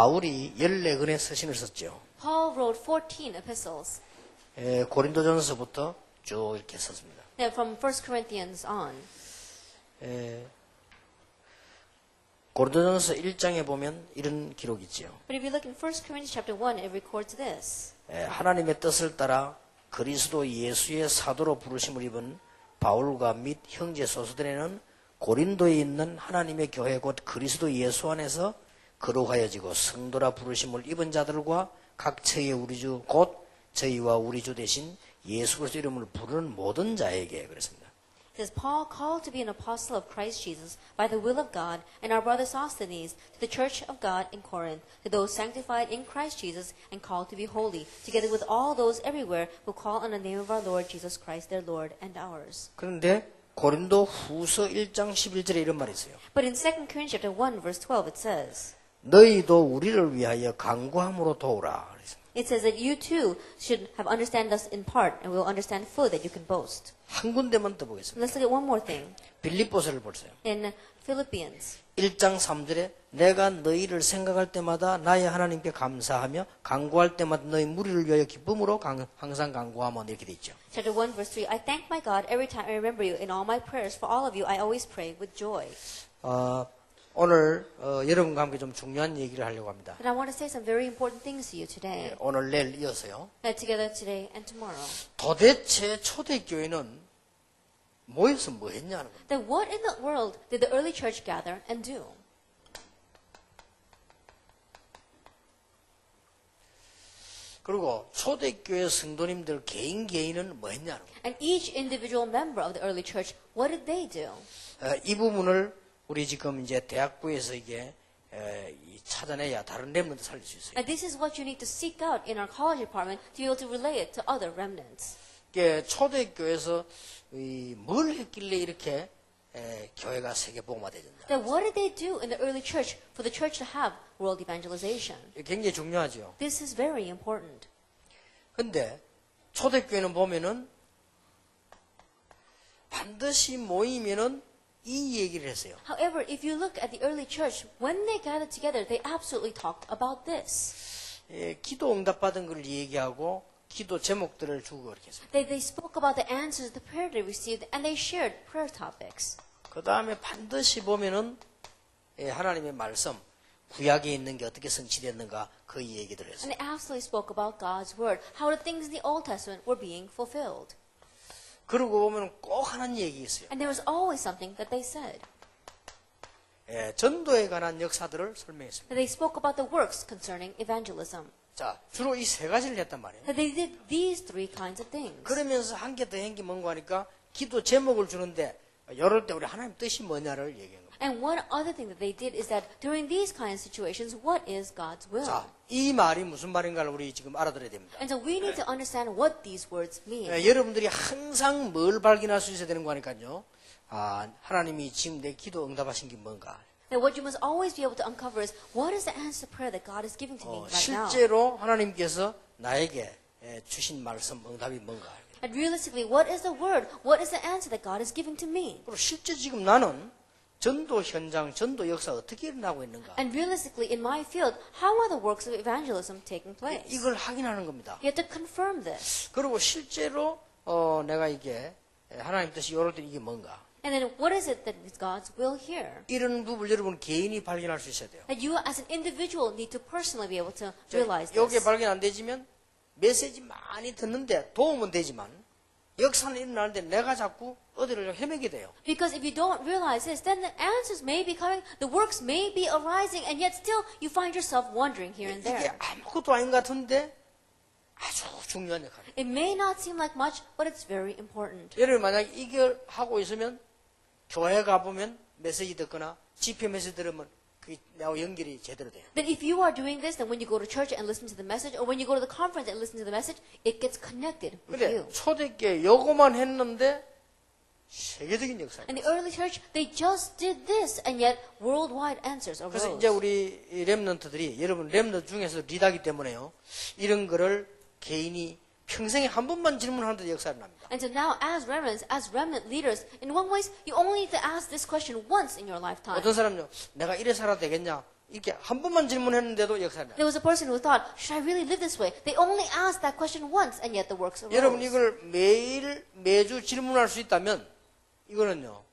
바울이 14권의 서신을 썼죠. Paul wrote 14 epistles. 고린도전서부터 쭉 이렇게 썼습니다. Yeah, from 1 Corinthians on. 고린도전서 1장에 보면 이런 기록이 있지요. But if you look in 1 Corinthians chapter 1, it records this. 하나님의 뜻을 따라 그리스도 예수의 사도로 부르심을 입은 바울과 및 형제 소수들에는 고린도에 있는 하나님의 교회 곧 그리스도 예수 안에서 거룩하여지고 성도라 부르심을 입은 자들과 각 처의 우리 주 곧 저희와 우리 주 대신 예수 그리스도 이름을 부르는 모든 자에게 그랬습니다. It says, Paul, called to be an apostle of Christ Jesus by the will of God, and our brother Sosthenes, to the church of God in Corinth, to those sanctified in Christ Jesus and called to be holy, together with all those everywhere who call on the name of our Lord Jesus Christ, their Lord and ours. 그런데 고린도 후서 1장 11절에 이런 말이 있어요. But in 2 Corinthians chapter 1, verse 12, it says, 너희도 우리를 위하여 간구함으로 도우라. it says that you too should have understand us in part, and will understand fully that you can boast. 한 군데만 더 보겠습니다. Let's look at one more thing. 빌립보서를 보세요. In Philippians, 1장 3절에 내가 너희를 생각할 때마다 나의 하나님께 감사하며 간구할 때마다 너희 무리를 위하여 기쁨으로 항상 간구하며 이렇게 돼 있죠. chapter 1, verse 3, I thank my God every time I remember you. In all my prayers for all of you, I always pray with joy. 오늘 여러분과 함께 좀 중요한 얘기를 하려고 합니다. And I want to say some very important things to you today. 오늘 내일 이어서요. Together today and tomorrow. 도대체 초대교회는 모여서 뭐 했냐는 겁니다. Then what in the world did the early church gather and do? 그리고 초대교회 성도님들 개인은 뭐 했냐는 겁니다. And each individual member of the early church, what did they do? 이 부분을 우리 지금 이제 대학부에서 이게 찾아내야 다른 렘넌트 살릴 수 있어요. And this is what you need to seek out in our college department to be able to relay it to other remnants. 이게 초대교회에서 뭘 했길래 이렇게 교회가 세계 복음화되었냐? Then what did they do in the early church for the church to have world evangelization? 굉장히 중요하죠. This is very important. 근데 초대교회는 보면은 반드시 모이면은 이 얘기를 했어요. However, if you look at the early church, when they gathered together, they absolutely talked about this. 기도 응답받은 걸 얘기하고 기도 제목들을 주고 그렇게 했어요. They spoke about the answers, the prayer they received, and they shared prayer topics. 그 다음에 반드시 보면은 하나님의 말씀, 구약에 있는 게 어떻게 성취됐는가 그 얘기들을 했어요. And they absolutely spoke about God's word, how the things in the Old Testament were being fulfilled. 그러고 보면 꼭 하는 얘기 있어요. And there was always something that they said. 전도에 관한 역사들을 설명했습니다. And they spoke about the works concerning evangelism. 자, 주로 이 세 가지를 했단 말이에요. And they did these three kinds of things. 그러면서 한 개 더 한 게 뭔가 하니까 기도 제목을 주는데 이럴 때 우리 하나님 뜻이 뭐냐를 얘기한 겁니다. And one other thing that they did is that during these kind of situations, what is God's will? 자, 이 말이 무슨 말인가를 우리 지금 알아들어야 됩니다. And so we need to understand what these words mean. 여러분들이 항상 뭘 발견할 수 있어야 되는 거니까요. 하나님이 지금 내 기도 응답하신 게 뭔가. Now what you must always be able to uncover is what is the answer prayer that God is giving to me right now. 실제로 하나님께서 나에게 주신 말씀 응답이 뭔가. And realistically, what is the word? What is the answer that God is giving to me? 그리고 실제 지금 나는 전도 현장, 전도 역사 어떻게 일어나고 있는가? And realistically, in my field, how are the works of evangelism taking place? 이걸 확인하는 겁니다. You have to confirm this. 그리고 실제로 내가 이게 하나님 뜻이 이럴 때 이게 뭔가? And then what is it that is God's will here? 이런 부분을 여러분 개인이 발견할 수 있어야 돼요. That you as an individual need to personally be able to realize 여기에 this. 발견 안 되지만 메시지 많이 듣는데 도움은 되지만 역사는 일어나는데 내가 자꾸 어디를 헤매게 돼요. Because if you don't realize this, then the answers may be coming, the works may be arising, and yet still you find yourself wandering here and 이게 there. 아무것도 아닌 것 같은데 아주 중요한 역할이에요. It may not seem like much, but it's very important. 여러분 만약 이걸 하고 있으면 교회 가보면 메시지 듣거나 집회 메시지 들으면 그게 나하고 연결이 제대로 돼요. Then if you are doing this, then when you go to church and listen to the message, or when you go to the conference and listen to the message, it gets connected with 근데 you. 초대교회 요거만 했는데 세계적인 역사예요. And the early church, they just did this, and yet worldwide answers arose. 그래서 이제 우리 렘넌트들이 여러분 렘넌트 중에서 리더기 때문에요. 이런 거를 개인이 평생에 한 번만 질문하는데 역사를 납니다. And so now, as remnant leaders, in one ways, you only need to ask this question once in your lifetime. 어떤 사람은요, 내가 이래 살아도 되겠냐? 이렇게 한 번만 질문했는데도 역사가 나. There was a person who thought, should I really live this way? They only asked that question once, and yet the works arose. 여러분 이걸 매주 질문할 수 있다면 이거는요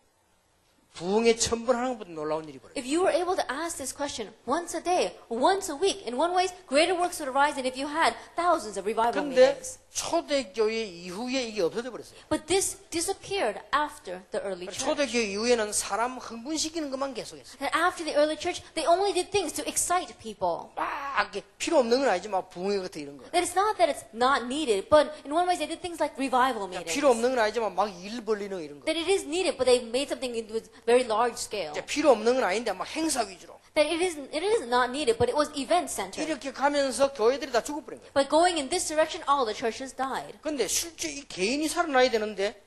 부흥의 천번하는 것보다 놀라운 일이 벌어요. If you were able to ask this question once a day, once a week, in one way, greater works would arise than if you had thousands of revival 그런데 meetings. 초대교회 이후에 이게 없어져 버렸어요. But this disappeared after the early church. 초대교회 이후에는 사람 흥분시키는 것만 계속했어요. And after the early church, they only did things to excite people. 막 이렇게 필요 없는 건 아니지만 부흥회 같은 이런 거. That it's not that it's not needed, but in one way they did things like revival meetings. 필요 없는 건 아니지만 막 일 벌리는 이런 거. That it is needed, but they made something with very large scale. 필요 없는 건 아닌데 막 행사 위주로. That it is not needed, but it was event centered. 이렇게 가면서 교회들이 다 죽어버린 거예요. But going in this direction, all the churches died. 근데 실제 이 개인이 살아나야 되는데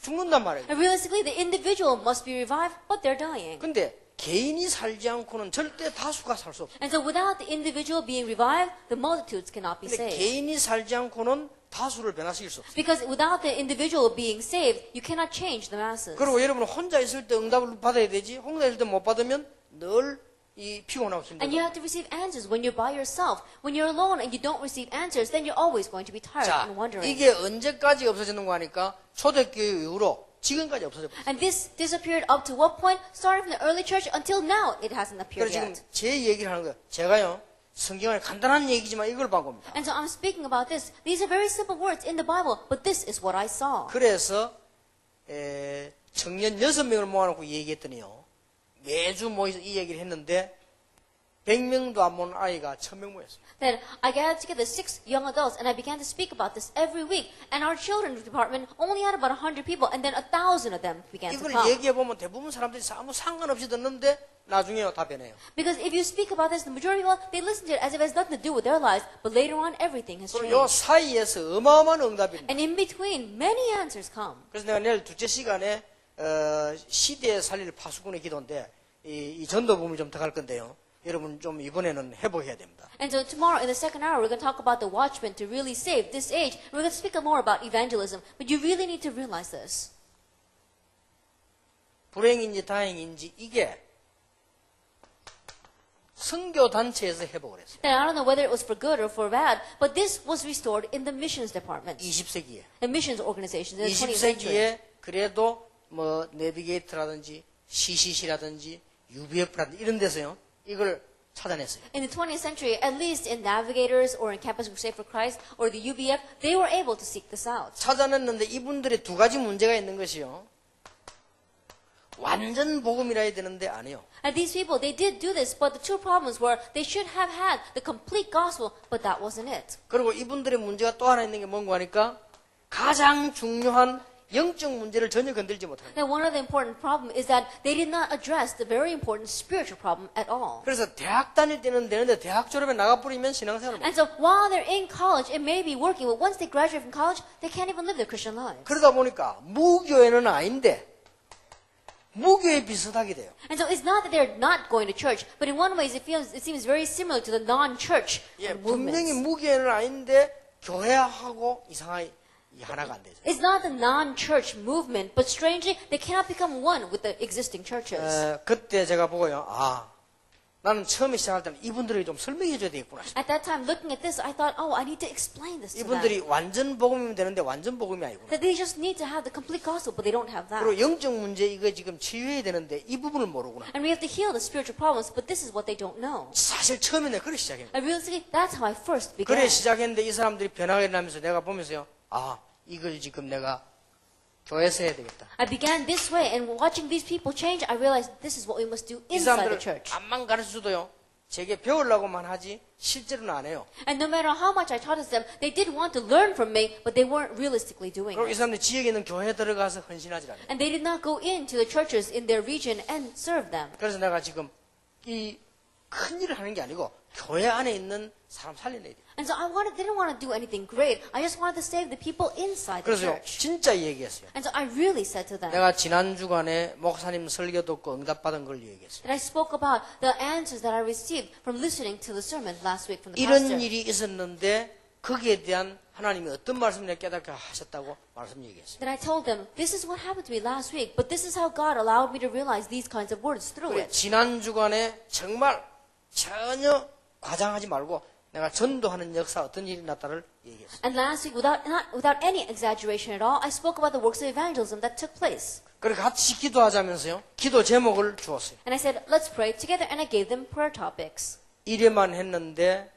죽는단 말이에요. And realistically, the individual must be revived, but they're dying. 근데 개인이 살지 않고는 절대 다수가 살 수 없어요. And so without the individual being revived, the multitudes cannot be 근데 saved. 개인이 살지 않고는 다수를 변화시킬 수 없어요. Because without the individual being saved, you cannot change the masses. 그리고 여러분 혼자 있을 때 응답을 받아야 되지 혼자 있을 때 못 받으면 늘 이 피곤하고 And you 힘들어요. have to receive answers when you're by yourself. When you're alone and you don't receive answers, then you're always going to be tired 자, and wondering. 이게 언제까지 없어지는 거 하니까 초대교회 이후로 지금까지 없어졌어요. And this disappeared up to what point? Starting from the early church until now, it hasn't 그래서 appeared 지금 yet. 제 얘기를 하는 거예요. 제가요 성경 안에 간단한 얘기지만 이걸 본 겁니다. And so I'm speaking about this. These are very simple words in the Bible, but this is what I saw. 그래서 청년 6명을 모아놓고 얘기했더니요. 매주 모여서 이 얘기를 했는데 100명도 안 모은 아이가 1000명 모였어요. Then I gathered together 6 young adults and I began to speak about this every week. And our children's department only had about 100 people, and then 1,000 of them began to 이걸 come. 얘기해보면 대부분 사람들이 아무 상관없이 듣는데 나중에 다 변해요. Because if you speak about this, the majority of people, they listen to it as if it has nothing to do with their lives, but later on everything has 그리고 요 changed. 사이에서 어마어마한 응답이 있는 And in between, many answers come. 그래서 내가 내일 둘째 시간에 시대에 살릴 파수꾼의 기도인데 이 전도 부분이 좀 더 갈 건데요. 여러분 좀 이번에는 회복해야 됩니다. And so tomorrow, in the second hour, we're going to talk about the watchmen to really save this age. We're going to speak more about evangelism, but you really need to realize this. 불행인지 다행인지 이게 선교 단체에서 회복을 했어요. And I don't know whether it was for good or for bad, but this was restored in the missions department, 20세기에. the missions organizations in the 20th century. 20세기에 그래도 뭐 내비게이터라든지 CCC라든지 UBF라든지 이런 데서요. 이걸 찾아냈어요. In the 20th century, at least in Navigators or in Campus Crusade for Christ or the UBF, they were able to seek this out. 찾아냈는데 이분들의 두 가지 문제가 있는 것이요. 완전 복음이라 해야 되는데 아니요. And these people, they did do this, but the two problems were they should have had the complete gospel, but that wasn't it. 그리고 이분들의 문제가 또 하나 있는 게 뭔가 하니까 가장 중요한 영적 문제를 전혀 건들지 못합니다. Now, one of the important problems is that they did not address the very important spiritual problem at all. 그래서 대학 다닐 때는 되는데 대학 졸업에 나가버리면 신앙생활을 못 해요. And so, while they're in college, it may be working, but once they graduate from college, they can't even live their Christian lives. 그러다 보니까 무교회는 아닌데 무교회 비슷하게 돼요. And so, it's not that they're not going to church, but in one way, it seems very similar to the non-church 예, 분명히 movements. 무교회는 아닌데 교회하고 이상하게 하나가 안 되죠. It's not the non-church movement, but strangely, they cannot become one with the existing churches. 그때 제가 보고요. 아, 나는 처음에 시작할 때는 이분들이 좀 설명해 줘야 되겠구나. At that time, looking at this, I thought, oh, I need to explain this to them. 이분들이 완전 복음이면 되는데 완전 복음이 아니구나. That they just need to have the complete gospel, but they don't have that. 그리고 영적 문제 이거 지금 치유해야 되는데 이 부분을 모르구나. And we have to heal the spiritual problems, but this is what they don't know. 사실 처음에 내가 그래 시작했는데. And realistically, that's how I first began. 그래 시작했는데 이 사람들이 변화가 일어나면서 내가 보면서요. 아, 이걸 지금 내가 교회에서 해야 되겠다. I began this way, and watching these people change, I realized this is what we must do 이 inside the 사람들 church. 암만 가르쳐줘도요. 제게 배우려고만 하지 실제로는 안 해요. And no matter how much I taught them, they did want to learn from me, but they weren't realistically doing 그리고 이 it. 사람들이 지역에 있는 교회에 들어가서 헌신하지 않아요. And they did not go into the churches in their region and serve them. 그래서 내가 지금 이 큰 일을 하는 게 아니고 교회 안에 있는 사람 살려내야 돼요. And so didn't want to do anything great. I just wanted to save the people inside the 그래서 church. 진짜 얘기했어요. And so I really said to them, 내가 지난 주간에 목사님 설교 듣고 응답받은 걸 얘기했어요. that I spoke about the answers that I received from listening to the sermon last week from the 이런 pastor. 일이 있었는데 거기에 대한 하나님이 어떤 말씀을 깨닫게 하셨다고 말씀 얘기했어요. Then I told them, this is what happened to me last week, but this is how God allowed me to realize these kinds of words through 그래, it. 지난 주간에 정말 전혀 과장하지 말고 내가 전도하는 역사 어떤 일이 났다를 얘기했어요. And last week, without any exaggeration at all, I spoke about the works of evangelism that took place. 그리고 같이 기도하자면서요. 기도 제목을 주었어요. And I said, let's pray together, and I gave them prayer topics. 이래만 했는데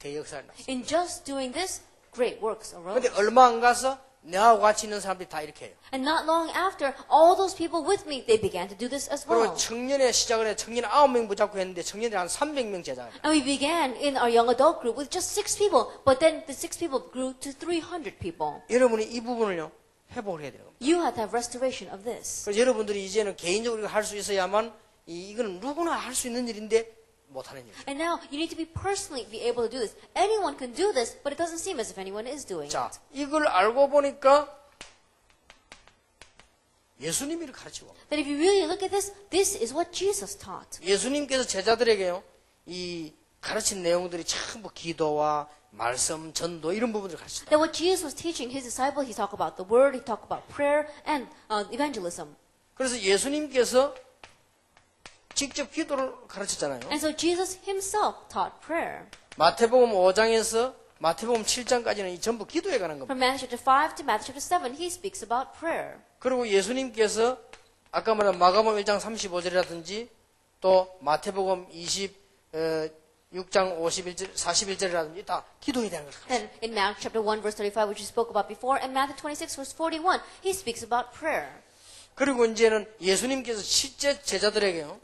대역사를 났어요. In just doing this, great works arose. 근데 얼마 안 가서 내하고 같이 있는 사람들이 다 이렇게 해요. And not long after, all those people with me, they began to do this as 그리고 well. 청년회 시작을 해 청년 9명 붙잡고 했는데 청년들이 한 300명 제자가 돼요. And we began in our young adult group with just 6 people, but then the 6 people grew to 300 people. 여러분이 이 부분을요 회복을 해야 돼요. You have to have restoration of this. 그래서 여러분들이 이제는 개인적으로 할 수 있어야만 이거는 누구나 할 수 있는 일인데 못하는 일. And now you need to be personally be able to do this. Anyone can do this, but it doesn't seem as if anyone is doing 자, it. 이걸 알고 보니까 예수님이 가르치고 That if you really look at this, this is what Jesus taught. 예수님께서 제자들에게요 이 가르친 내용들이 전부 기도와 말씀, 전도 이런 부분들을 가르쳤다. That what Jesus was teaching his disciples, he talked about the word, he talked about prayer and evangelism. 그래서 예수님께서 직접 기도를 가르쳤잖아요. And so Jesus himself taught prayer. 마태복음 5장에서 마태복음 7장까지는 전부 기도에 관한 겁니다. From Matthew chapter 5 to Matthew chapter 7, he speaks about prayer. 그리고 예수님께서 아까 말한 마가복음 1장 35절이라든지 또 마태복음 26장 51절, 41절이라든지 다 기도에 대한 것을 가르쳤어요. And in Matthew chapter 1 verse 35, which we spoke about before, and Matthew 26 verse 41, he speaks about prayer. 그리고 이제는 예수님께서 실제 제자들에게요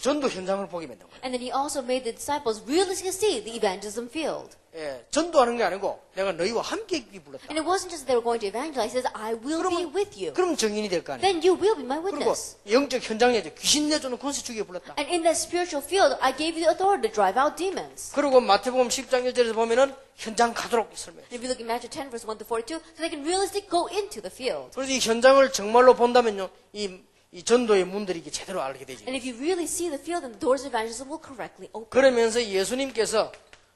전도 현장을 보게 만든 거예요. And then he also made the disciples realistically see the evangelism field. 예, 전도하는 게 아니고 내가 너희와 함께 있기 불렀다. And it wasn't just that they were going to evangelize, he says, I will be with you. 그럼 증인이 될 거 아니에요. Then you will be my 그리고 witness. 영적 현장에 귀신 내쫓는 권세 주기에 불렀다. And in that spiritual field, I gave you the authority to drive out demons. 그리고 마태복음 10장 1절에서 보면은 현장 가도록 설명해요. And if you look at Matthew 10 verse 1 to 42, so they can realistically go into the field. 그래서 이 현장을 정말로 본다면요, 이 전도의 문들이 이게 제대로 알게 되죠. And if you really see the field, then the doors of evangelism will correctly open. 그러면서 예수님께서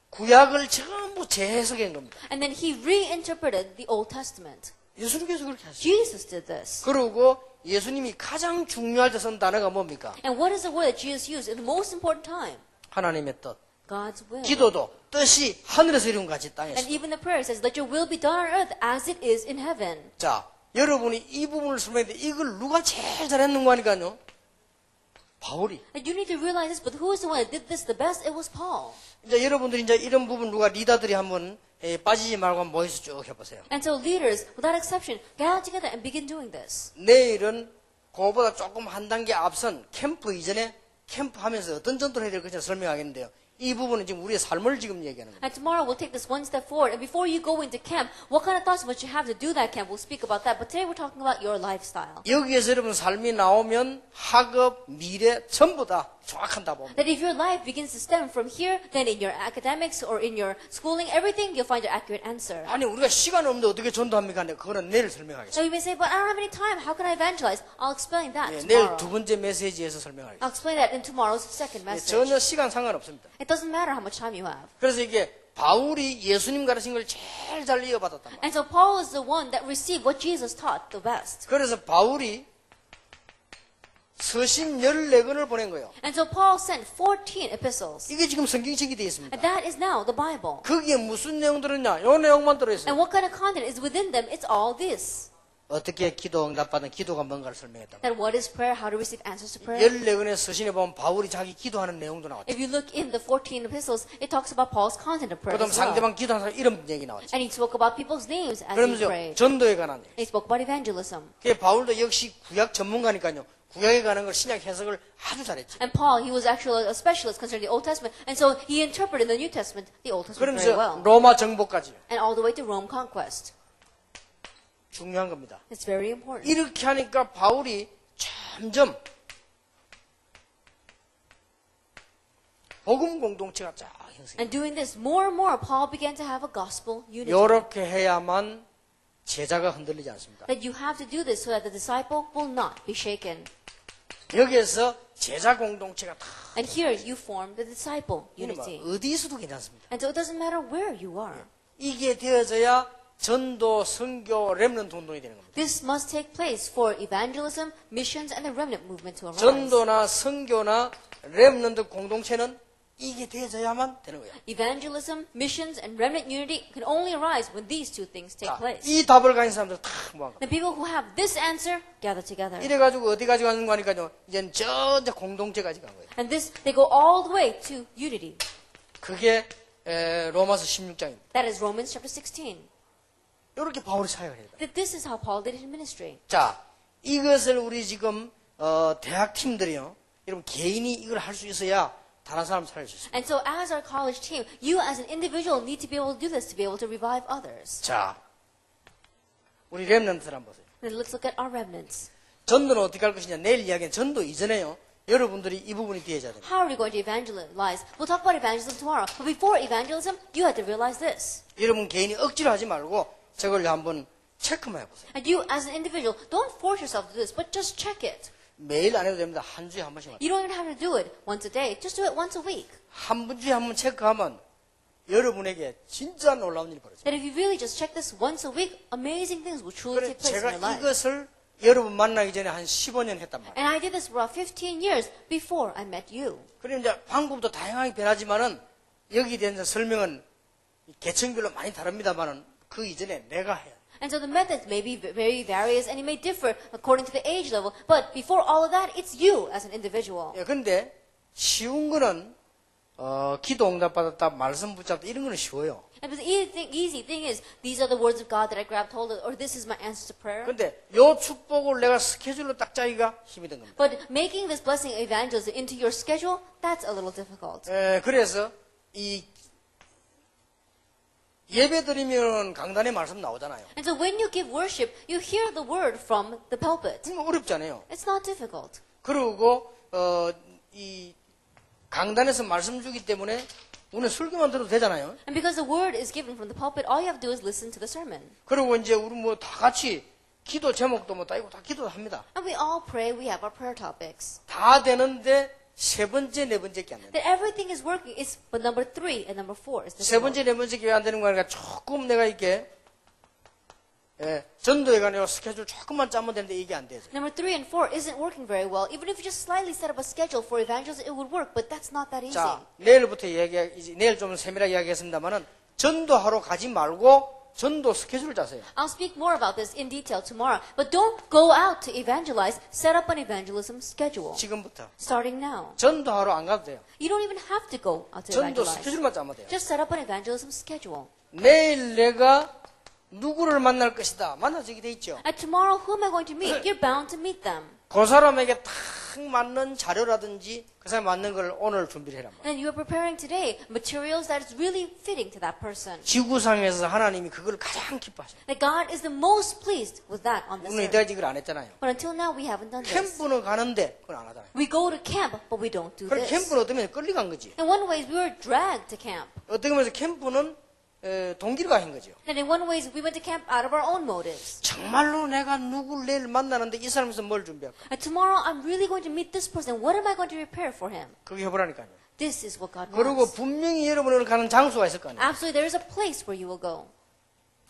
구약을 전부 재해석한 겁니다. And then he reinterpreted the Old Testament. 예수님께서 그렇게 하셨어요. Jesus did this. 그리고 예수님이 가장 중요할 때 쓴 단어가 뭡니까? And what is the word that Jesus used in the most important time? 하나님의 뜻. God's will. 기도도 뜻이 하늘에서 이룬 같이 땅에서. And even the prayer says, let your will be done on earth as it is in heaven. 자, 여러분이 이 부분을 설명했는데 이걸 누가 제일 잘했는가 하니까요. 바울이. And you need to realize this, but who is the one that did this the best? It was Paul. 이제 여러분들이 이제 이런 부분 누가 리더들이 한번 빠지지 말고 한번 모여서 쭉 해보세요. And so leaders, without exception, get out together and begin doing this. 내일은 그거보다 조금 한 단계 앞선 캠프 이전에 캠프 하면서 어떤 전도를 해야 될 것인지 설명하겠는데요. 이 부분은 지금 우리의 삶을 지금 얘기하는 거예요. And tomorrow we'll take this one step forward. And before you go into camp, what kind of thoughts must you have to do that camp? We'll speak about that. But today we're talking about your lifestyle. 여기에서 여러분 삶이 나오면 학업, 미래 전부 다 정확한 답 옵니다. That if your life begins to stem from here, then in your academics or in your schooling, everything, you'll find your accurate answer. 아니 우리가 시간 없는데 어떻게 전도합니까? 근데 그거는 내일 설명하겠습니다. So you may say, but I don't have any time. How can I evangelize? I'll explain that 내일 tomorrow. 두 번째 메시지에서 설명하겠습니다. I'll explain that in tomorrow's second message. 전혀 시간 상관없습니다. It doesn't matter how much time you have. 그래서 이게 바울이 예수님 가르친 걸 제일 잘 이어받았단 말이에요. And so Paul is the one that received what Jesus taught the best. 그래서 바울이 서신 14권을 보낸 거예요. And so Paul sent 14 epistles. 이게 지금 성경책이 되어 있습니다. And that is now the Bible. 거기에 무슨 내용 들었냐? 요 내용만 들어있어요. And what kind of content is within them? It's all this. 어떻게 기도 응답받는 기도가 뭔가를 설명했다. That what is prayer, how to receive answers to prayer. 14권의 서신에 보면 바울이 자기 기도하는 내용도 나왔죠. If you look in the 14 epistles, it talks about Paul's content of prayer 그다음 as well. 상대방 기도하는 사람 이름 얘기 나왔죠. And he spoke about people's names as he 그러면서 prayed. 전도에 관한 얘기. He spoke about evangelism. 그 바울도 역시 구약 전문가니까요. 구약에 관한 걸 신약 해석을 아주 잘했죠. And Paul, he was actually a specialist concerning the Old Testament. And so he interpreted the New Testament, the Old Testament very 그러면서 well. 로마 정복까지 And all the way to Rome conquest. 중요한 겁니다. It's very important. 이렇게 하니까 바울이 점점 복음 공동체가 쫙 형성돼요. And doing this, more and more, Paul began to have a gospel unity. 이렇게 해야만 제자가 흔들리지 않습니다. That you have to do this so that the disciple will not be shaken. 여기에서 제자 공동체가 다 And here you form the disciple 이는 뭐 unity. 어디서도 괜찮습니다. And so it doesn't matter where you are. 이게 되어져야 전도, 선교, 렘넌트 운동이 되는 겁니다. This must take place for evangelism, missions, and the remnant movement to arise. 전도나 선교나 렘넌트 공동체는 이게 되어져야만 되는 거예요. Evangelism, missions, and remnant unity can only arise when these two things take 자, place. 이 답을 가진 사람들 다 모아. The people who have this answer gather together. 이래가지고 어디까지 가는 거 하니까요. 이제 저 공동체까지 간 거예요. And this, they go all the way to unity. 그게 로마서 16장입니다. That is Romans chapter 16. 이렇게 바울이 사역을 해요. That this is how Paul did his ministry. 자, 이것을 우리 지금 대학 팀들이요. 여러분 개인이 이걸 할 수 있어야 다른 사람 살릴 수 있어요. And so as our college team, you as an individual need to be able to do this to be able to revive others. 자, 우리 렘넌트를 한번 보세요. Then let's look at our remnants. 전도는 어떻게 할 것이냐. 내일 이야기는 전도 이전에요. 여러분들이 이 부분이 되어야 됩니다. How are we going to evangelize? We'll talk about evangelism tomorrow. But before evangelism, you have to realize this. 여러분 개인이 억지로 하지 말고 저걸 한번 체크만 해보세요. And you as an individual, don't force yourself to do this, but just check it. 매일 안 해도 됩니다. 한 주에 한 번씩만. You don't even have to do it once a day. Just do it once a week. 한 주에 한 번 체크하면 여러분에게 진짜 놀라운 일이 벌어져요. That if you really just check this once a week, amazing things will truly 그래, take place in 제가 your life. 이것을 여러분 만나기 전에 한 15년 했단 말이에요. And I did this for about 15 years before I met you. 그래 이제 방법도 다양하게 변하지만은 여기에 대한 설명은 계층별로 많이 다릅니다만은 그 이전에 내가 해야 돼. And so the methods may be very various and it may differ according to the age level. But before all of that, it's you as an individual. 예, 근데 쉬운 거는 기도 응답 받았다, 말씀 붙잡다 이런 거는 쉬워요. And the easy thing is, these are the words of God that I grabbed hold of, or this is my answer to prayer. 근데 요 축복을 내가 스케줄로 딱 짜기가 힘이 든 겁니다. But making this blessing evangelism into your schedule, that's a little difficult. 그래서 이 예배 드리면 강단에 말씀 나오잖아요. And so when you give worship, you hear the word from the pulpit. 그건 어렵잖아요. It's not difficult. 그리고 이 강단에서 말씀 주기 때문에 오늘 설교만 들어도 되잖아요. And because the word is given from the pulpit, all you have to do is listen to the sermon. 그리고 이제 우리 뭐 다 같이 기도 제목도 뭐 따이고 다 기도도 합니다. And we all pray, we have our prayer topics. 다 되는데 세 번째, 네 번째께 안 된다. That everything is working, is but number 3 and number 4 is 세 difficult. 번째, 네 번째께 왜 안 되는 거니까 조금 내가 이렇게 전도에 관해서 스케줄 조금만 짜면 되는데 이게 안 돼서. Number 3 and 4 isn't working very well. Even if you just slightly set up a schedule for evangelism, it would work, but that's not that easy. 자, 내일부터 내일 좀 세밀하게 이야기하겠습니다만은 전도하러 가지 말고 전도 스케줄을 짜세요. I'll speak more about this in detail tomorrow, but don't go out to evangelize. Set up an evangelism schedule. 지금부터 Starting now. 전도하러 안 가도 돼요. You don't even have to go out to 전도 evangelize. 스케줄만 짜면 돼요. Just set up an evangelism schedule. 내일 내가 누구를 만날 것이다. 만나지게 돼 있죠. And tomorrow, who am I going to meet? You're bound to meet them. 그 사람에게 딱 맞는 자료라든지 그 사람 맞는 걸 오늘 준비를 해란 말이에요. And you are preparing today materials that is really fitting to that person. 지구상에서 하나님이 그걸 가장 기뻐하셔요. That God is the most pleased with that on this 우리는 earth. 이때까지 이걸 안 했잖아요. But until now, we haven't done this. 캠프는 가는데 그걸 안 하잖아요. We go to camp, but we don't do 그럼 this. 캠프는 어떻게 하면 끌려간 거지. In one way, we were dragged to camp. 어떻게 보면 캠프는 동기가 한 거죠. And in one way, we went to camp out of our own motives. 정말로 내가 누구를 내일 만나는데 이 사람에서 뭘 준비할까? And tomorrow, I'm really going to meet this person. What am I going to prepare for him? 그게 해보라니까요. This is what God 그리고 wants. 분명히 여러분을 가는 장소가 있을 거 아니에요. Absolutely, there is a place where you will go.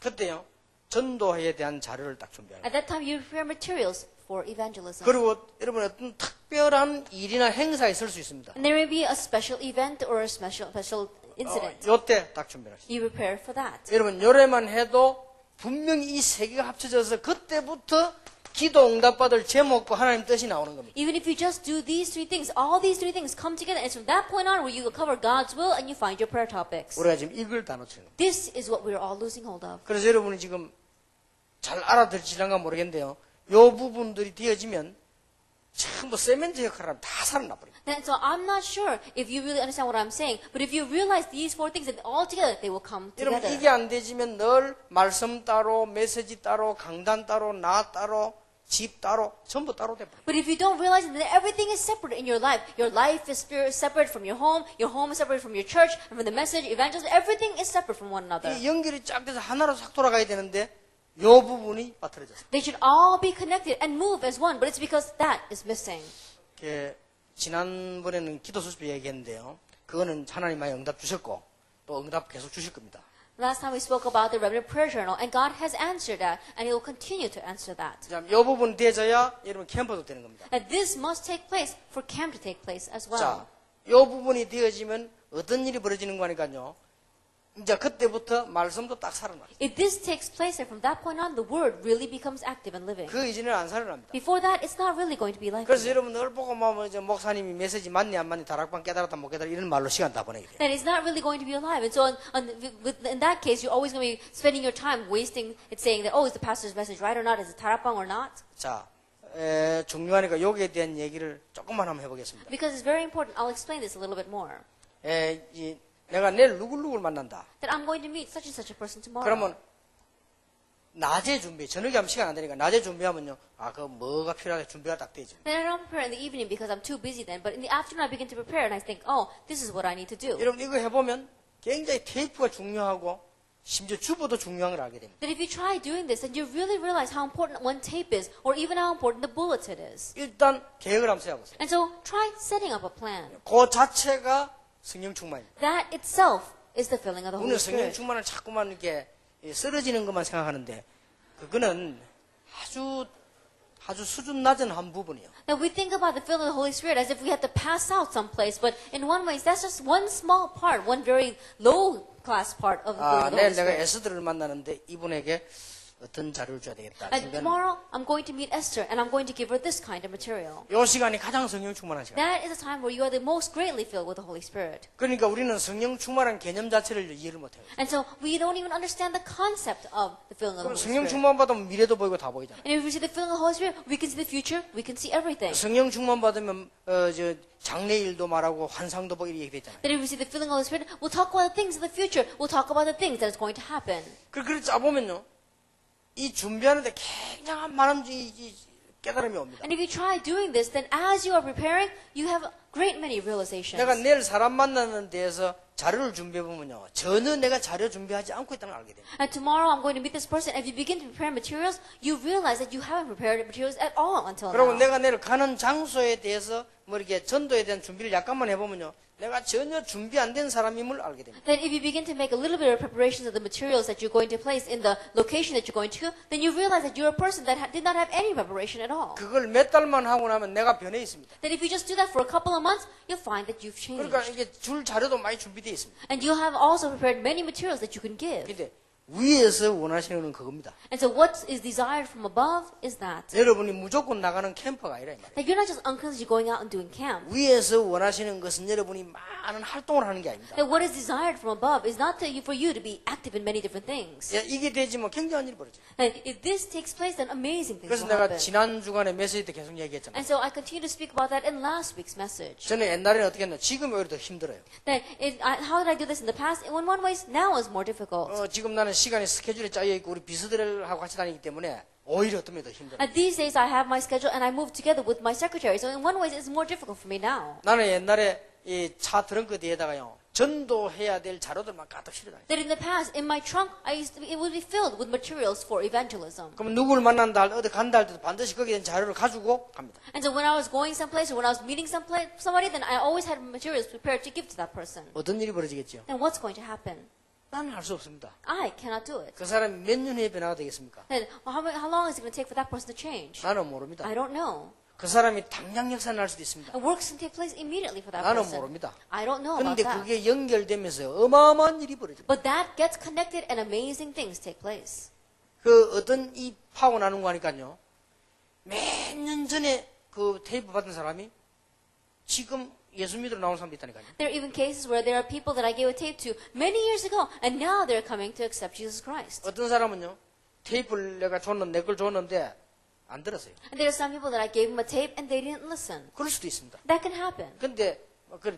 그때요. 전도에 대한 자료를 딱 준비하라. At that time, you prepare materials for evangelism. 그리고 여러분 어떤 특별한 일이나 행사에 있을 수 있습니다. And there may be a special event or a special incident. 요때 딱 준비를 하시죠. You prepare for that. 여러분 요래만 해도 분명히 이 세 개가 합쳐져서 그때부터 기도 응답받을 제목과 하나님 뜻이 나오는 겁니다. Even if you just do these 3 things, all these 3 things come together. And it's from that point on where you will cover God's will and you find your prayer topics. 우리가 지금 이걸 다 놓치는 겁니다. This is what we're all losing hold of. 그래서 여러분이 지금 잘 알아들으실런가 모르겠는데요. 요 부분들이 되어지면 전부 세멘트 역할을 하면 다 살아나버립니다. And so I'm not sure if you really understand what I'm saying, but if you realize these 4 things, then all together they will come 여러분 together. 이게 안 되지면 늘 말씀 따로, 메시지 따로, 강단 따로, 나 따로, 집 따로, 전부 따로 돼버려요. But if you don't realize that everything is separate in your life is separate from your home is separate from your church, and from the message, evangelism, everything is separate from one another. 이 연결이 쫙 돼서 하나로 싹 돌아가야 되는데 요 부분이 빠뜨려졌어요. They should all be connected and move as one, but it's because that is missing. 지난번에는 기도 수습 얘기했는데요. 그거는 하나님 많이 응답 주셨고 또 응답 계속 주실 겁니다. Last time we spoke about the Remnant Prayer Journal, and God has answered that, and He will continue to answer that. 자, 이 부분 되어야 여러분 캠프도 되는 겁니다. And this must take place for camp to take place as well. 자, 이 부분이 되어지면 어떤 일이 벌어지는 거니까요. 이제 그때부터 말씀도 딱 살아나요. If this takes place, and from that point on, the Word really becomes active and living. 그 이전에는 안 살아납니다. Before that, it's not really going to be like 그래서 that. 여러분 늘 보고 뭐 이제 목사님이 메시지 맞니 안 맞니 다락방 깨달았다 못 깨달았다 이런 말로 시간 다 보내게 돼요. That it's not really going to be alive. And so in that case, you're always going to be spending your time wasting it saying that, oh, is the pastor's message right or not? Is it tarapang or not? 자, 중요하니까 여기에 대한 얘기를 조금만 한번 해보겠습니다. Because it's very important. I'll explain this a little bit more. 내가 내일 누굴 만난다. That I'm going to meet such and such a person tomorrow. 그러면 낮에 준비, 저녁에 하면 시간 안 되니까 낮에 준비하면요. 아, 그 뭐가 필요하게 준비가 딱 되죠. Then I don't prepare in the evening because I'm too busy then. But in the afternoon, I begin to prepare and I think, oh, this is what I need to do. 여러분 이거 해보면 굉장히 테이프가 중요하고 심지어 주보도 중요한 걸 알게 됩니다. That if you try doing this, then you really realize how important one tape is, or even how important the bulletin is. 일단 계획을 한번 세워보세요. And so try setting up a plan. 그 자체가 성령 충만입니다. That itself is the filling of the Holy 우리는 성령 Spirit. 충만을 자꾸만 이렇게 쓰러지는 것만 생각하는데 그거는 아주 수준 낮은 한 부분이에요. Now we think about the filling of the Holy Spirit as if we had to pass out someplace, but in one way, that's just one small part, one very low class part of the filling of the 내일 Holy 내가 Spirit. 에스더를 만나는데 이분에게 어떤 자료를 줘야 되겠다. And tomorrow, I'm going to meet Esther, and I'm going to give her this kind of material. 이 시간이 가장 성령 충만한 시간. That is a time where you are the most greatly filled with the Holy Spirit. 그러니까 우리는 성령 충만한 개념 자체를 이해를 못해요. And so we don't even understand the concept of the filling of the Holy 성령 Spirit. 충만 받으면 미래도 보이고 다 보이잖아요. And if we see the filling of the Holy Spirit, we can see the future, we can see everything. 성령 충만 받으면 장래일도 말하고 환상도 보이고 이렇게 되잖아요. That if we see the filling of the Holy Spirit, we'll talk about the things in the future. We'll talk about the things that is going to happen. 그렇게 짜보면요. 이 준비하는데 굉장한 많은 깨달음이 옵니다. And if you try doing this, then as you are preparing, you have great many realizations. 내가 내일 사람 만나는 데에서 자료를 준비해보면요. 전혀 내가 자료 준비하지 않고 있다는 걸 알게 됩니다. And tomorrow I'm going to meet this person. If you begin to prepare materials, you realize that you haven't prepared materials at all until 그리고 now. 내가 내일 가는 장소에 대해서 뭐 이렇게 전도에 대한 준비를 약간만 해보면요. 내가 전혀 준비 안 된 사람임을 알게 됩니다. Then if you begin to make a little bit of preparations of the materials that you're going to place in the location that you're going to, then you realize that you're a person that did not have any preparation at all. 그걸 몇 달만 하고 나면 내가 변해 있습니다. Then if you just do that for a couple of months, you'll find that you've changed. 그러니까 이게 줄 자료도 많이 준비되어 있습니다. And you'll have also prepared many materials that you can give. 근데 위에서 원하시는 건 그겁니다. And so what is desired from above is that. 여러분이 무조건 나가는 캠프가 아니라 이 말이에요. That you're not just unconsciously going out and doing camp. 위에서 원하시는 것은 여러분이 많은 활동을 하는 게 아닙니다. That what is desired from above is not for you to be active in many different things. 예, 이게 되지면 굉장한 일이 벌어져요. And if this takes place, then amazing things 그래서 will 내가 happen. 지난 주간에 메시지 때 계속 얘기했잖아요. And so I continue to speak about that in last week's message. 저는 옛날에는 어떻게 했나? 지금 오히려 더 힘들어요. That how did I do this in the past? In one ways, now is more difficult. 지금 나는 시간이 스케줄에 짜여 있고 우리 비서들하고 같이 다니기 때문에 오히려 어떤 더 힘들어요. And these days I have my schedule and I move together with my secretary. So in one way, it's more difficult for me now. 나는 옛날에 이 차 트렁크 뒤에다가요. 전도해야 될 자료들만 가득 실어 다녔어요. That in the past, in my trunk, it would be filled with materials for evangelism. 그럼 누구를 만난다 할 어디 간다 할 때도 반드시 거기에 대한 자료를 가지고 갑니다. And so when I was going someplace or when I was meeting somebody, then I always had materials prepared to give to that person. 어떤 일이 벌어지겠죠? Then what's going to happen? 나는 할 수 없습니다. I cannot do it. 그 사람이 몇 년 후에 변화가 되겠습니까? Then how long is it going to take for that person to change? 나는 모릅니다. I don't know. 그 사람이 당장 역사를 할 수도 있습니다. And works can take place immediately for that 나는 person. 모릅니다. I don't know about 그런데 that. 그게 연결되면서 어마어마한 일이 벌어집니다. But that gets connected and amazing things take place. 그 어떤 이 파고 나눈 거 하니까요. 몇 년 전에 그 테이프 받은 사람이 지금 예수 믿으러 나온 사람도 있다니까요. There are even cases where there are people that I gave a tape to many years ago, and now they're coming to accept Jesus Christ. 어떤 사람은요. 테이프를 내가 내 걸 줬는데 안 들었어요. And there are some people that I gave them a tape and they didn't listen. 그럴 수도 있습니다. That can happen. 근데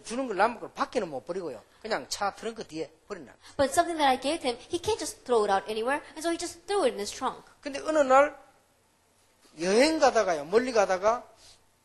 주는 걸 남은 걸 밖에는 못 버리고요. 그냥 차 트렁크 뒤에 버리나. But something that I gave him, he can't just throw it out anywhere, and so he just threw it in his trunk. 근데 어느 날 여행 가다가요. 멀리 가다가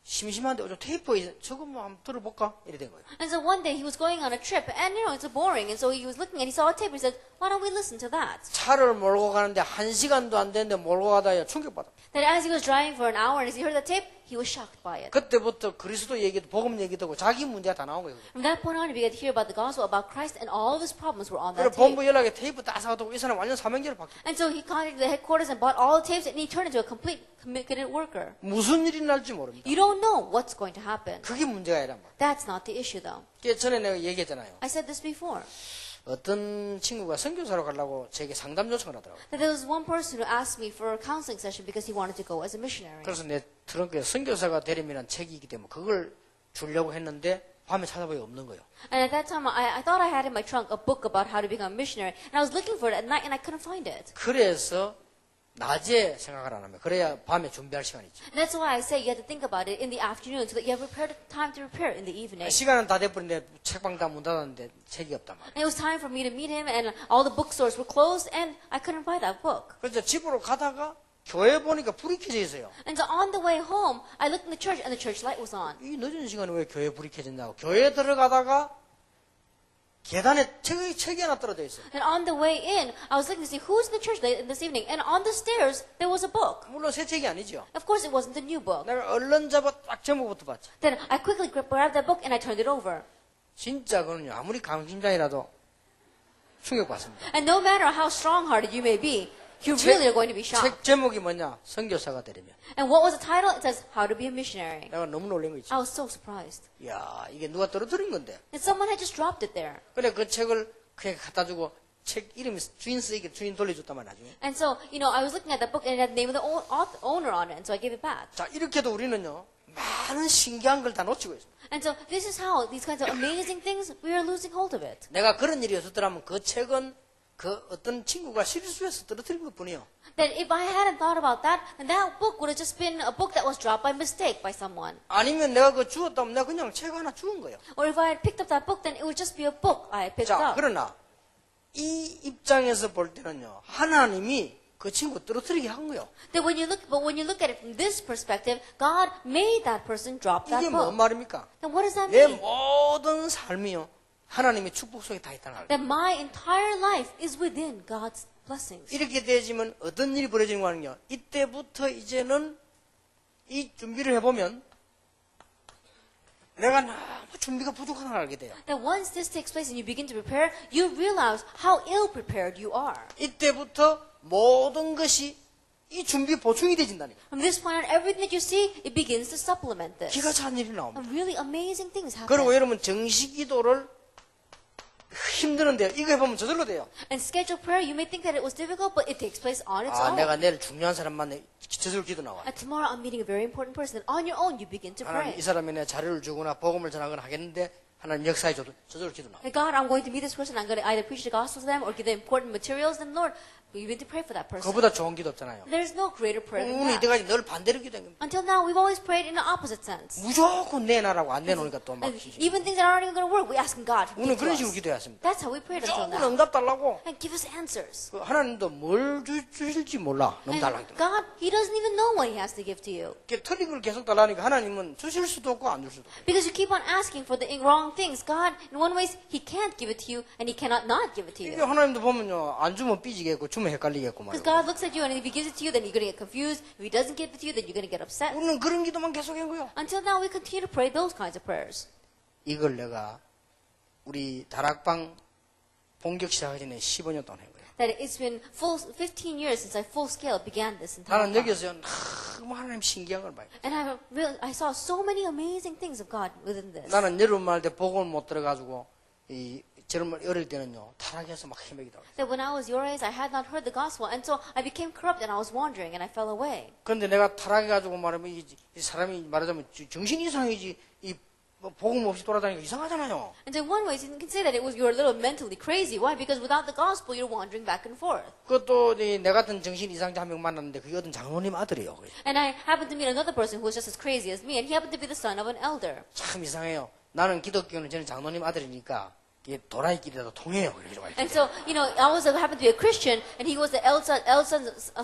심심한데 테이프에 저거 뭐 한번 들어볼까? 이래 된 거예요. And so one day he was going on a trip, and it's boring, and so he was looking and he saw a tape, and he said, Why don't we listen to that? 차를 몰고 가는데 1시간도 안 됐는데 몰고 가다가 충격받아. That as he was driving for an hour and as he heard the tape, he was shocked by it. 그때부터 그리스도 얘기도 복음 얘기도 하고 자기 문제가 다 나온 거예요. From that point on, he began to hear about the gospel, about Christ, and all of his problems were on 그래서 that tape. 본부 연락에 테이프 다 사가지고 이 사람 완전 사명제를 받고 And so he contacted the headquarters and bought all the tapes, and he turned into a complete committed worker. 무슨 일이 날지 모릅니다. You don't know what's going to happen. 그게 문제가 아니란 말이에요. That's not the issue, though. 전에 내가 얘기했잖아요. I said this before. 어떤 친구가 선교사로 가려고 제게 상담 요청을 하더라고요. That there was one person who asked me for a counseling session because he wanted to go as a missionary. 그래서 내 트렁크에 선교사가 되려면 책이기 때문에 그걸 주려고 했는데 밤에 찾아보니 없는 거예요. And at that time, I thought I had in my trunk a book about how to become a missionary, and I was looking for it at night, and I couldn't find it. 그래서 낮에 생각을 안 하면 그래야 밤에 준비할 시간이 있죠. And that's why I say you have to think about it in the afternoon so that you have prepared time to prepare in the evening. 시간은 다 돼버린데 책방 다 문 닫았는데 책이 없단 말이에요. And it was time for me to meet him, and all the bookstores were closed, and I couldn't buy that book. 그래서 집으로 가다가 교회 보니까 불이 켜져 있어요. And so on the way home, I looked in the church, and the church light was on. 이 늦은 시간에 왜 교회 불이 켜졌냐고. 교회에 들어가다가 계단에 책이 하나 떨어져 있어요. And on the way in, I was looking to see who's in the church this evening, and on the stairs, there was a book. 물론 새 책이 아니죠. Of course, it wasn't a new book. 내가 얼른 잡아 딱 제목부터 봤죠. Then I quickly grabbed that book, and I turned it over. 진짜 그는요, 아무리 강심장이라도 충격받습니다. And no matter how strong-hearted you may be, you really are going to be 책 shocked. 제목이 뭐냐? 선교사가 되려면. And what was the title? It says, How to be a Missionary. 내가 너무 놀란 거 있죠. I was so surprised. 이야, 이게 누가 떨어뜨린 건데. And someone had just dropped it there. 그래, 그 책을 그냥 갖다 주고, 책 이름이 주인 쓰이게 주인 돌려줬단 말이야, 나중에. And so, I was looking at that book and it had the name of the owner on it, and so I gave it back. 자, 이렇게도 우리는요, 많은 신기한 걸 다 놓치고 있습니다. And so, this is how these kinds of amazing things, we are losing hold of it. 내가 그런 일이 없었더라면 그 책은 그 어떤 친구가 실수해서 떨어뜨린 것 뿐이요. That if I hadn't thought about that, then that book would have just been a book that was dropped by mistake by someone. 아니면 내가 그거 주웠다면 내가 그냥 책 하나 주운 거예요. Or if I had picked up that book, then it would just be a book I picked 자, up. 그러나 이 입장에서 볼 때는요, 하나님이 그 친구 떨어뜨리게 한 거예요. But when you look at it from this perspective, God made that person drop that 이게 뭔 book. 말입니까? Then what does that 내 mean? 모든 삶이요, 하나님의 축복 속에 다 있다는 거예요. That my entire life is within God's blessings. 이렇게 되지면 어떤 일이 벌어지는 거는요, 이때부터 이제는 이 준비를 해보면 내가 너무 준비가 부족한 걸 알게 돼요. That once this takes place and you begin to prepare, you realize how ill prepared you are. 이때부터 모든 것이 이 준비 보충이 되진다니까. From this point on, everything that you see, it begins to supplement this. 기가 차는 일이 나옵니다. And really amazing things happen. 그리고 여러분 정식기도를 힘드는데요. 이거 해보면 저절로 돼요. And scheduled prayer, you may think that it was difficult, but it takes place on its 아, own. 내가 내일 중요한 사람 만나 저절로 기도 나와. And tomorrow I'm meeting a very important person. And on your own, you begin to 하나님 pray. 이 사람이 내 자료를 주거나 복음을 전하거나 하겠는데 하나님 역사에 줘도 저절로 기도 나와. And God, I'm going to meet this person. I'm going to either preach the gospel to them or give them important materials. Then Lord, we begin to pray for that person. 그보다 좋은 기도 없잖아요. There's no greater prayer than 우리 that. 이때까지 늘 반대로 기도한 겁니다. Until now, we've always prayed in the opposite sense. 무조건 내놔라고 안 내놓으니까 또 막. And even things that aren't even going to work, we ask God. 우리는 Give to 그런 us. 식으로 기도했습니다. That's how we prayed until 무조건 now. 응답 달라고. And give us answers. 그 하나님도 뭘 주실지 몰라. 너무 And 달라고. God, He doesn't even know what He has to give to you. 틀린 걸 계속 달라니까 하나님은 주실 수도 없고 안 줄 수도 없고. Because you keep on asking for the wrong things. God, in one way, He can't give it to you, and He cannot not give it to 이게 you. 하나님도 보면요, 안 주면 삐지겠고 주면 헷갈리겠고 Because 말이에요. God looks at you, and if He gives it to you, then you're going to get confused. If He doesn't give it to you, then you're going to get upset. 우리는 그런 기도만 계속한 거예요. Until now, we continue to pray those kinds of prayers. 이걸 내가 우리 다락방 본격 시작하기 전에 15년 동안 한 거예요. That it's been 15 years since I full scale began this 나는 entire time. 여기서 너무 하나님 신기한 걸 봐요. And I saw so many amazing things of God within this. 나는 여름 말 때 복음을 못 들어가지고 이 저런 어릴 때는요 타락해서 막 헤매기도 하고. That when I was your age, I had not heard the gospel, and so I became corrupt, and I was wandering, and I fell away. 그런데 내가 타락해가지고 말하면 이 사람이 말하자면 정신 이상이지 이 복음 없이 돌아다니니까 이상하잖아요. And in one way, you can say that you're a little mentally crazy. Why? Because without the gospel, you're wandering back and forth. 그것도 내 같은 정신 이상자 한 명 만났는데 그게 어떤 장로님 아들이에요. And I happened to meet another person who was just as crazy as me, and he happened to be the son of an elder. 참 이상해요. 나는 기독교는 저는 장로님 아들이니까 이게 도라이끼리라도 통해요. 이렇게 좀 And so, I was happened to be a Christian, and he was the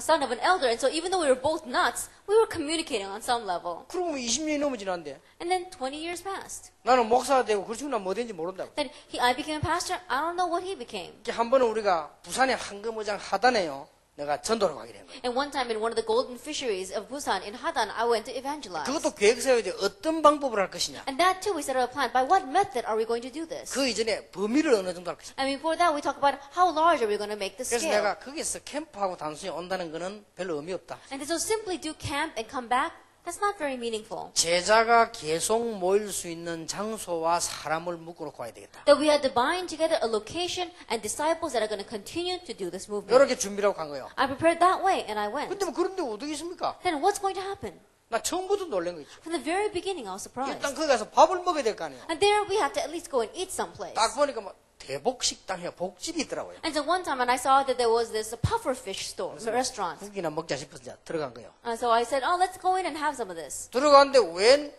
son of an elder. And so, even though we were both nuts, we were communicating on some level. 그러고 20년이 넘어 지났는데 And then 20 years passed. 나는 목사가 되고 그렇지만 난 뭐 된지 모른다고. Then I became a pastor. I don't know what he became. 한 번은 우리가 부산의 황금어장 하단에요. 내가 전도를 가게 된 거예요. And one time in one of the golden fisheries of Busan, in Hadan, I went to evangelize. 그것도 계획 세워야 돼. 어떤 방법을 할 것이냐. And that too, we set up a plan. By what method are we going to do this? 그 이전에 범위를 어느 정도 할 것이냐. And before that, we talk about how large are we going to make the 그래서 scale. 내가 거기서 캠프하고 단순히 온다는 거는 별로 의미 없다. And so simply do camp and come back, that's not very meaningful. 제자가 계속 모일 수 있는 장소와 사람을 묶어놓고 와야 되겠다. That we had to bind together a location and disciples that are going to continue to do this movement. 이렇게 준비를 하고 간 거예요. I prepared that way and I went. 근데 뭐 그런데 어떻게 있습니까? Then what's going to happen? 나 처음부터 놀란 거 있죠. From the very beginning, I was surprised. 일단 거기 가서 밥을 먹어야 될 거 아니에요. And there we had to at least go and eat someplace. 딱 보니까 뭐 대복식당에 복집이 있더라고요. And so one time, and I saw that there was this puffer fish store, restaurant. 국이나 먹자 싶어서 이제 들어간 거예요. So I said, oh, let's go in and have some of this. 들어갔는데 웬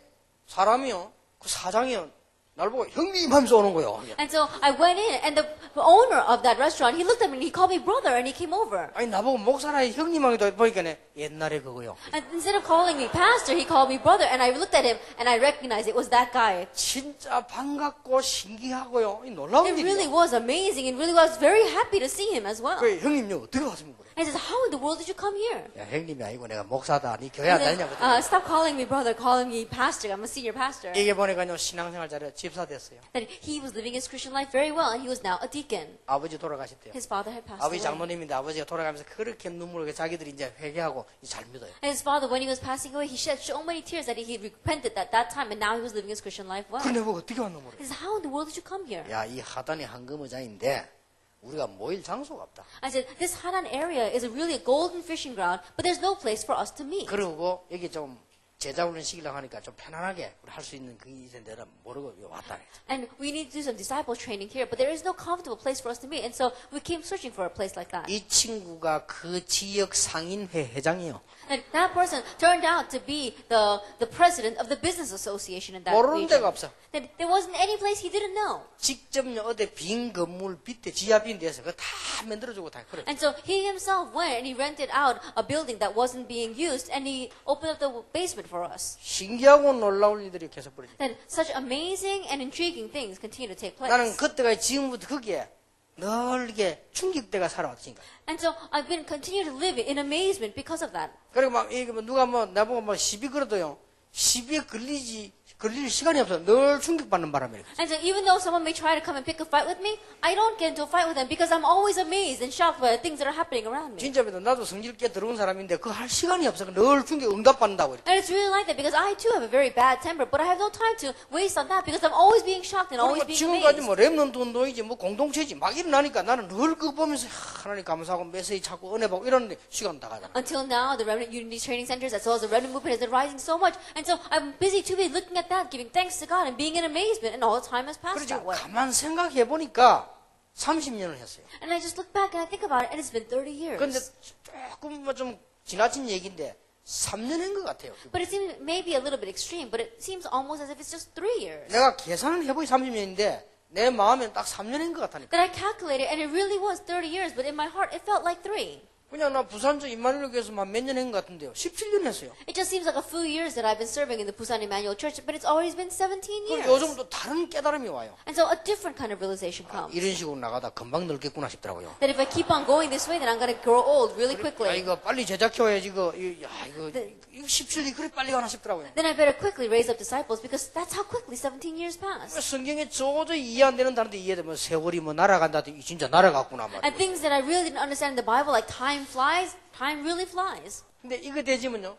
사람이요? 그 사장이요. 날 보고 형님 하면서 오는 거예요. And so I went in, and the owner of that restaurant, he looked at me and he called me brother, and he came over. 아니 나보고 목사라 형님하기도 보니까 옛날에 그거요. And instead of calling me pastor, he called me brother, and I looked at him and I recognized it was that guy. 진짜 반갑고 신기하고요. 이 놀라운 It really 일이에요. was amazing, and really was very happy to see him as well. 그 형님요 어떻게 왔습니까? And he says, how in the world did you come here? 야 형님이 아니고 내가 목사다. 니 교회 안 And 다니냐고. then, stop calling me brother, calling me pastor. I'm a senior pastor. 이게 보니까요 신앙생활 잘해 집사 됐어요. That he was living his Christian life very well, and he was now a deacon. 아버지 돌아가셨대요. His father had passed 아버지 away. 장모님인데 아버지가 돌아가면서 그렇게 눈물을 자기들이 이제 회개하고 잘 믿어요. And his father, when he was passing away, he shed so many tears that he repented at that time, and now he was living his Christian life well. 그런데 뭐 어떻게 왔노 모르. He says, how in the world did you come here? 야, 이 하단이 황금어장인데 우리가 모일 장소가 없다. I said, this Hanan area is really a golden fishing ground, but there's no place for us to meet. 그리고 여기 좀 제자 훈련 시키려고 하니까 좀 편안하게 할 수 있는 그 이런 데는 모르고 왔다. And we need to do some disciple training here, but there is no comfortable place for us to meet. And so we came searching for a place like that. 이 친구가 그 지역 상인회 회장이요. And that person turned out to be the president of the business association in that 모르는 데가 region. 없어. That there wasn't any place he didn't know. 직접 어디 빈 건물 밑에 지하 빈 데서 그거 다 만들어주고 다 그래. And so he himself went and he rented out a building that wasn't being used, and he opened up the basement for us. 신기하고 놀라운 일들이 계속 벌어져. That such amazing and intriguing things continue to take place. 나는 그때가 지금부터 거기에 널게 충격대가 살아왔으니까. And so I've been continuing to live in amazement because of that. 그리고 막 이게 뭐 누가 뭐 나보고 뭐 시비 걸어도요. 시비에 걸릴 시간이 없어. 늘 충격받는 바람에. And so even though someone may try to come and pick a fight with me, I don't get into a fight with them because I'm always amazed and shocked by the things that are happening around me. 진짜 나도 성질 깨 들어온 사람인데 그거 할 시간이 없어. 늘 충격 응답받는다고. And it's really like that because I too have a very bad temper, but I have no time to waste on that because I'm always being shocked and always 그리고 being 지금까지 amazed. 뭐 랩런트 운동이지 뭐 공동체지 막 일어나니까 나는 늘 그거 보면서 하나님 감사하고 메시지 찾고 은혜 받고 이런 시간 다 가잖아. Until now, the Remnant Unity Training Centers as well as the Remnant Movement has been rising so much. And so I'm busy to be looking at that, giving thanks to God and being in amazement, and all the time has passed 그래서 that way. 가만 생각해 보니까 30년을 했어요. And I just look back and I think about it, and it's been 30 years. 근데 조금 뭐 좀 지나친 얘기인데 3년 한 것 같아요. But it seems maybe a little bit extreme, but it seems almost as if it's just 3 years. 내가 계산을 해보니 30년인데 내 마음엔 딱 3년 한 것 같다니까. That I calculated, and it really was 30 years, but in my heart, it felt like 3. 그냥 나 부산저 임마누엘 교회에서만 몇 년 한 것 같은데요. 17년 했어요. It just seems like a few years that I've been serving in the Busan Emmanuel Church, but it's always been 17 그럼 years. 요즘 또 다른 깨달음이 와요. And so a different kind of realization comes. 이런 식으로 나가다 금방 늙겠구나 싶더라고요. That if I keep on going this way, then I'm going to grow old really 아, quickly. 이거 빨리 제작해야지 이거 17년이 그래 빨리 가나 싶더라고요. Then I better quickly raise up disciples because that's how quickly 17 years pass. 성경에 도저히 이해 안 되는 단어도 이해되면 세월이 뭐 날아간다더니 진짜 날아갔구나 말이에요. And things that I really didn't understand in the Bible, like time flies, time really flies. 근데 이거 되지면요.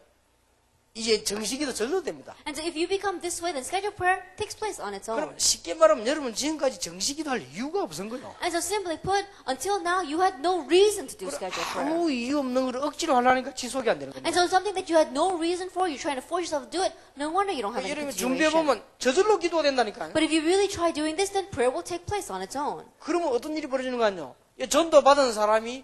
이제 정식이도 절로 됩니다. And so if you become this way, then scheduled prayer takes place on its 그럼 own. 쉽게 말하면 여러분 지금까지 정식이도 할 이유가 없은 거예요. And so simply put, until now, you had no reason to do scheduled prayer. 아무 이유 없는 걸 억지로 하려니까 지속이 안 되는 And 겁니다. so something that you had no reason for, you're trying to force yourself to do it, no wonder you don't have any 여러분 continuation. 준비해보면 저절로 기도가 된다니까요. But if you really try doing this, then prayer will take place on its own. 그러면 어떤 일이 벌어지는 거 아니요? 전도 받은 사람이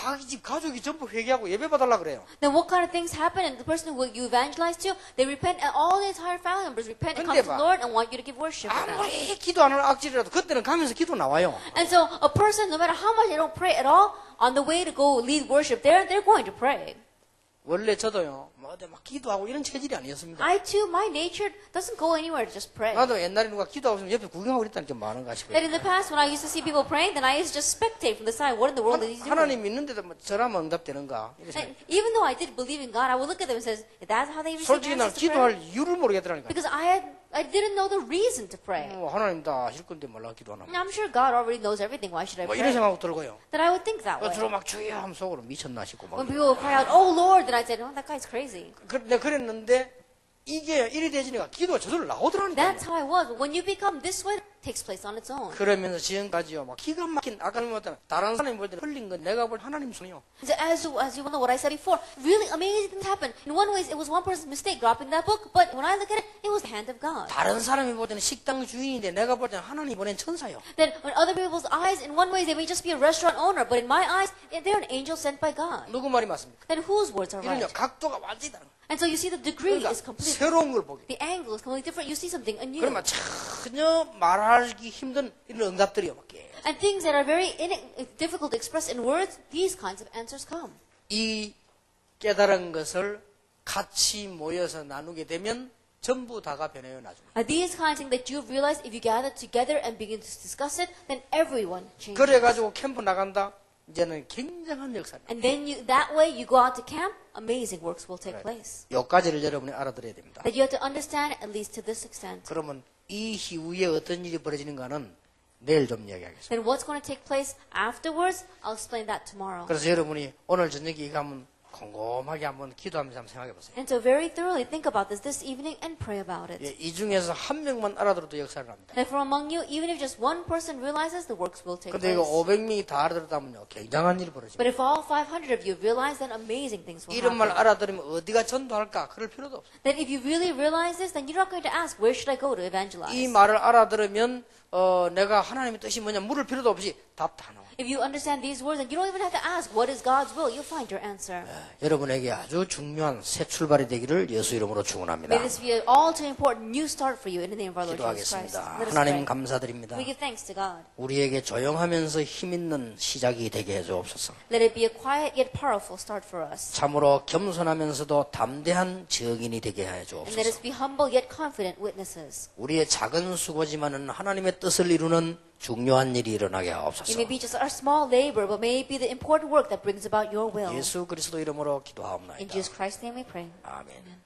자기 집 가족이 전부 회개하고 예배 봐달라 그래요. Then what kind of things happen? And the person who you evangelize to, they repent, and all the entire family members repent and come 근데 to the 봐. Lord and want you to give worship for them. 아무리 기도 안 하는 악질이라도 그때는 가면서 기도 나와요. And so a person, no matter how much they don't pray at all, on the way to go lead worship, they're going to pray. 원래 저도요, 뭐 어디 막 기도하고 이런 체질이 아니었습니다. I too, my nature doesn't go anywhere to just pray. 나도 옛날에 누가 기도하고 있으면 옆에 구경하고 그랬다는 게 많은가 싶어요. That in the past, when I used to see people praying, then I used to just spectate from the side. What in the world is he doing? 하나님 믿는데도 뭐 저라면 응답되는가? 이래서 And even though I did believe in God, I would look at them and say, "That's how they receive 솔직히 난 answers to prayer?" 기도할 이유를 모르겠더라니까. Because I didn't know the reason to pray. 하나님 다 하실 건데 몰라 기도 안 하면. And I'm sure God already knows everything. Why should I 뭐 pray? 이런 생각 들고요. Then I would think that way. 주로 막 주여 하면 속으로 미쳤나 싶고 막. When people would cry out, "Oh Lord," then I said, "Oh, that guy's crazy." 내가 그랬는데 이게 일이 되지니까 기도가 저절로 나오더라니까. That's how I was. When you become this way, it takes place on its own. 그러면서 지금까지요, 막 기가 막힌 아까 말했던 다른 사람이 볼 때는 흘린 건 내가 볼 하나님 손이요. So as you know what I said before, really amazing things happen. In one way, it was one person's mistake dropping that book, but when I look at it, it was the hand of God. 다른 사람이 볼 때는 식당 주인인데 내가 볼 때는 하나님 보낸 천사요. Then when other people's eyes, in one way, they may just be a restaurant owner, but in my eyes, they're an angel sent by God. 누구 말이 맞습니까? Then whose words are 이런요 right? 각도가 완전히 다른 거예요. And so you see the degree 그러니까 is completely, 새로운 걸 보게. the angle is completely different. You see something anew. 그러면 전혀 말하기 힘든 이런 응답들이요. 막 계속. And things that are very difficult to express in words, these kinds of answers come. 이 깨달은 것을 같이 모여서 나누게 되면 전부 다가 변해요 나중에. These kinds of things that you've realized, if you gather together and begin to discuss it, then everyone changes. 그래가지고 캠프 나간다. 이제는 굉장한 역사입니다. And then that way you go out to camp, amazing works will take place. 여기까지를 여러분이 알아들어야 됩니다. That you have to understand at least to this extent. 그러면 이 이후에 어떤 일이 벌어지는가는 내일 좀 이야기하겠습니다. Then what's going to take place afterwards, I'll explain that tomorrow. 그래서 여러분이 오늘 저녁에 이거 한번 곰곰하게 한번 기도하면서 한번 생각해 보세요. And so very thoroughly think about this evening and pray about it. 예, 이 중에서 한 명만 알아들어도 역사를 합니다. And from among you, even if just one person realizes, the works will take 근데 이거 place. 500명이 다 알아들었다면요, 굉장한 일이 벌어집니다. But if all 500 of you realize, then amazing things will 이런 말 happen. 알아들으면 어디가 전도할까? 그럴 필요도 없어요. Then if you really realize this, then you're not going to ask, where should I go to evangelize? 이 말을 알아들으면 내가 하나님의 뜻이 뭐냐 물을 필요도 없이 답 다 나와요. If you understand these words, then you don't even have to ask, what is God's will? You'll find your answer. 여러분에게 아주 중요한 새 출발이 되기를 예수 이름으로 축원합니다. May this be an all too important new start for you in the name of our Lord Jesus Christ. 기도하겠습니다. Let us 하나님 pray. 감사드립니다. We give thanks to God. 우리에게 조용하면서 힘있는 시작이 되게 해주옵소서. Let it be a quiet yet powerful start for us. 참으로 겸손하면서도 담대한 증인이 되게 해 And let us 주옵소서. be humble yet confident witnesses. 우리의 작은 수고지만은 하나님의 뜻을 이루는 중요한 일이 일어나게 It 하옵소서. may be just our small labor, but may it be the important work that brings about your will. 예수 그리스도 이름으로 In 기도하옵나이다. Jesus Christ's name we pray. 아멘. Amen.